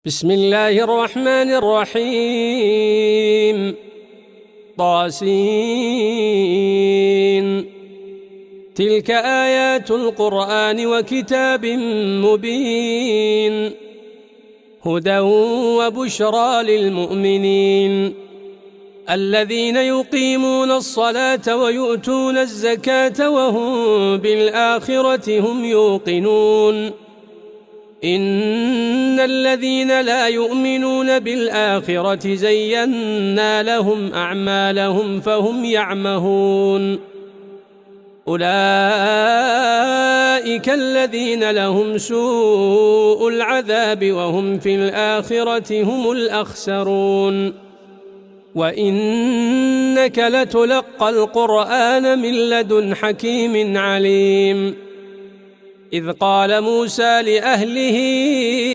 بسم الله الرحمن الرحيم طاسين تلك آيات القرآن وكتاب مبين هدى وبشرى للمؤمنين الذين يقيمون الصلاة ويؤتون الزكاة وهم بالآخرة هم يوقنون إن الذين لا يؤمنون بالآخرة زينا لهم أعمالهم فهم يعمهون أولئك الذين لهم سوء العذاب وهم في الآخرة هم الأخسرون وإنك لتلقى القرآن من لدن حكيم عليم إذ قال موسى لأهله